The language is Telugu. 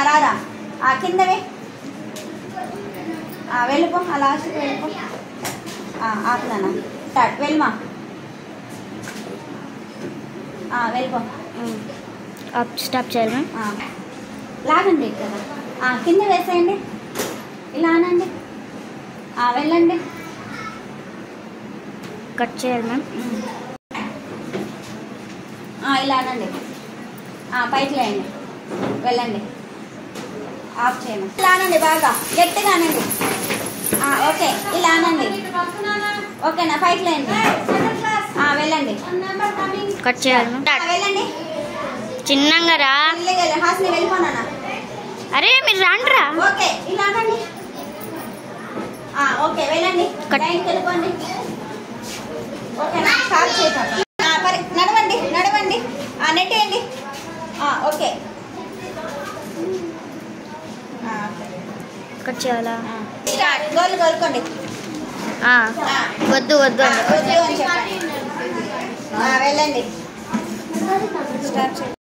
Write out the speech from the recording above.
రారా కిందవే వెళ్ళిపో లాస్ట్కి వెళ్ళిపో ఆపుదానా స్టార్ట్ వెళ్ళమా వెళ్ళిపో స్టాప్ చేయాలి లాగండి కదా కింద వేసేయండి ఇలా అనండి వెళ్ళండి కట్ చేయాలి మ్యామ్ ఇలా అనండి పైకి లేయండి వెళ్ళండి ఆఫ్ చేయండి ఇలా అనండి బాగా గట్టిగా అనండి ఓకే ఇలా అనండి ఓకేనా పైకి లేయండి వెళ్ళండి కట్ చేయాలి వెళ్ళండి చిన్నగా రా హాస్ని వెళ్ళిపోనా అరే మీరు రాండ్రా ఓకే ఇలా అనండి ఓకే వెళ్ళండి లైన్కి వెళ్ళిపోండి ఓకేనా స్టార్ట్ చేద్దాం నడవండి నడవండి నెట్టేయండి ఓకే కట్ చేయాలా స్టార్ట్ గోర్లు కోరుకోండి వద్దు వద్దు వద్దు అని చెప్పండి వెళ్ళండి స్టార్ట్ చేయండి